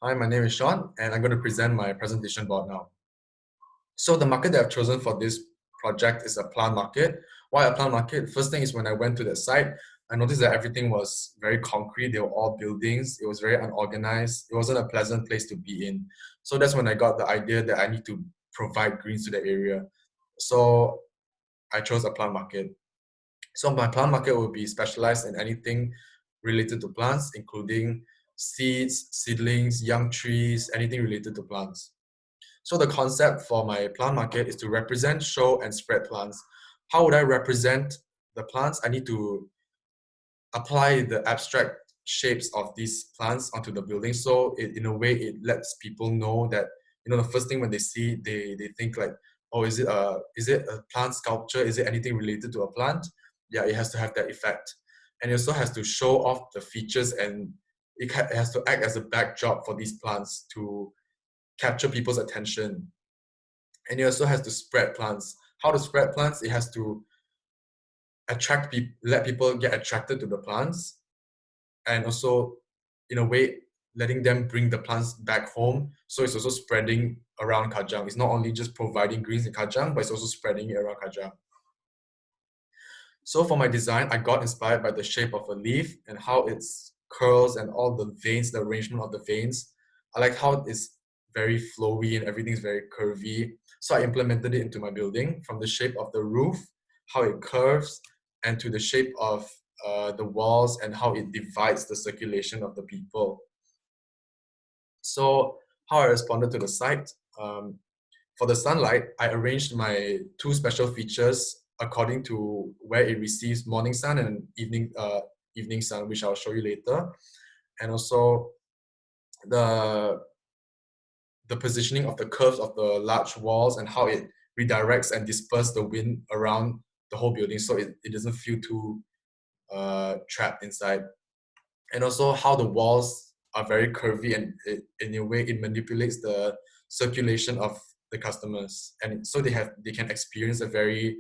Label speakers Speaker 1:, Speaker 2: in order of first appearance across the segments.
Speaker 1: Hi, my name is Sean, and I'm going to present my presentation board now. So the market that I've chosen for this project is a plant market. Why a plant market? First thing is when I went to the site, I noticed that everything was very concrete. They were all buildings. It was very unorganized. It wasn't a pleasant place to be in. So that's when I got the idea that I need to provide greens to the area. So I chose a plant market. So my plant market will be specialized in anything related to plants, including seeds, seedlings, young trees, anything related to plants. So the concept for my plant market is to represent, show, and spread plants. How would I represent the plants? I need to apply the abstract shapes of these plants onto the building. So in a way, it lets people know that, the first thing when they see, they think like, oh, is it a plant sculpture? Is it anything related to a plant? Yeah, it has to have that effect. And it also has to show off the features, and it has to act as a backdrop for these plants to capture people's attention. And it also has to spread plants. How to spread plants? It has to attract people, let people get attracted to the plants, and also, in a way, letting them bring the plants back home. So it's also spreading around Kajang. It's not only just providing greens in Kajang, but it's also spreading it around Kajang. So for my design, I got inspired by the shape of a leaf and how it curls and all the veins, the arrangement of the veins. I like how it's very flowy and everything's very curvy. So I implemented it into my building, from the shape of the roof, how it curves, and to the shape of the walls and how it divides the circulation of the people. So how I responded to the site. For the sunlight, I arranged my two special features according to where it receives morning sun and evening sun, which I'll show you later. And also the positioning of the curves of the large walls and how it redirects and disperses the wind around the whole building, so it doesn't feel too trapped inside. And also how the walls are very curvy, and in a way it manipulates the circulation of the customers, and so they can experience a very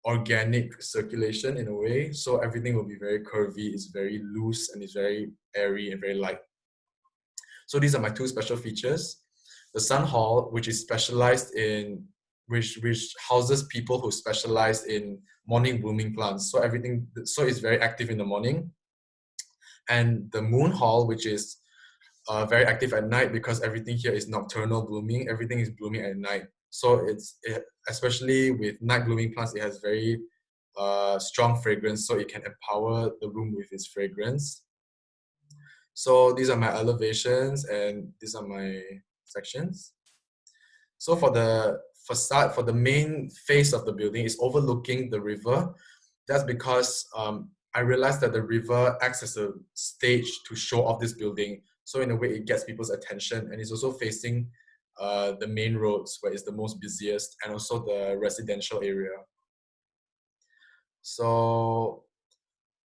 Speaker 1: organic circulation in a way. So everything will be very curvy, it's very loose, and it's very airy and very light. So these are my two special features. The Sun Hall, which is specialized in which houses people who specialize in morning blooming plants. So it's very active in the morning. And the Moon Hall, which is very active at night, because everything here is nocturnal blooming. Everything is blooming at night. So especially with night blooming plants, it has very strong fragrance, so it can empower the room with its fragrance. So these are my elevations, and these are my sections. So for the facade, for the main face of the building, is overlooking the river. That's because I realized that the river acts as a stage to show off this building. So in a way, it gets people's attention, and it's also facing the main roads where it's the most busiest, and also the residential area. So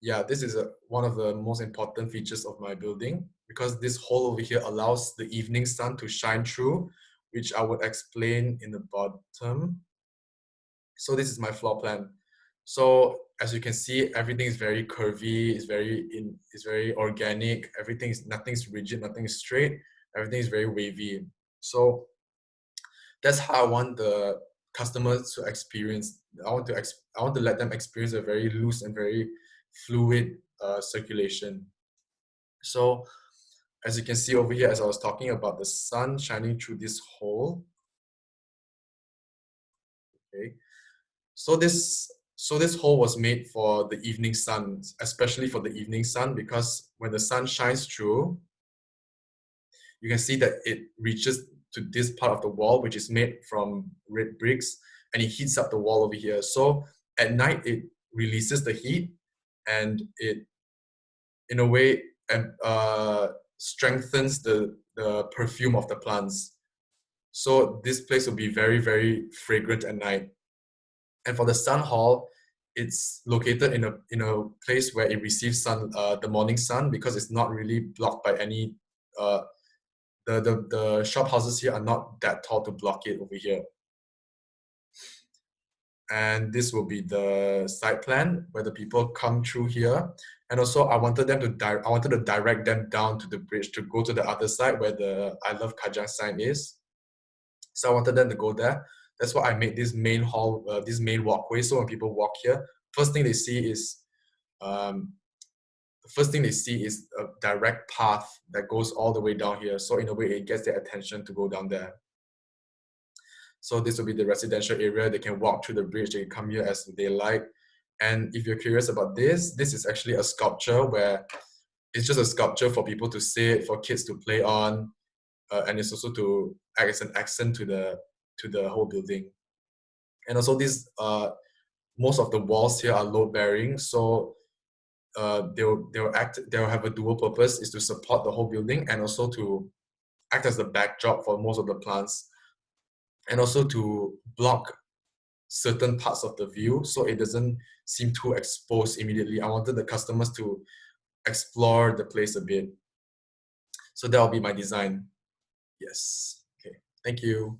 Speaker 1: yeah, this is one of the most important features of my building, because this hole over here allows the evening sun to shine through, which I would explain in the bottom. So this is my floor plan. So as you can see, everything is very curvy, it's very organic, nothing's rigid, nothing is straight, everything is very wavy. So that's how I want the customers to experience. I want to let them experience a very loose and very fluid circulation. So as you can see over here, as I was talking about the sun shining through this hole. Okay, so this hole was made for the evening sun, especially for the evening sun, because when the sun shines through, you can see that it reaches to this part of the wall, which is made from red bricks, and it heats up the wall over here. So at night, it releases the heat, and it, in a way, strengthens the perfume of the plants. So this place will be very, very fragrant at night. And for the sun hall, it's located in a place where it receives the morning sun, because it's not really blocked by any the shop houses here are not that tall to block it over here. And this will be the site plan where the people come through here. And also I wanted to direct them down to the bridge to go to the other side where the I Love Kajang sign is. So I wanted them to go there. That's why I made this main hall, this main walkway. So when people walk here, first thing they see is um, a direct path that goes all the way down here. So in a way, it gets their attention to go down there. So this will be the residential area. They can walk through the bridge. They can come here as they like. And if you're curious about this is actually a sculpture where it's just a sculpture for people to sit, for kids to play on, and it's also to act as an accent to the whole building. And also these most of the walls here are load bearing, so they'll have a dual purpose, is to support the whole building and also to act as the backdrop for most of the plants, and also to block certain parts of the view so it doesn't seem too exposed immediately. I wanted the customers to explore the place a bit. So that'll be my design. Yes. Okay. Thank you.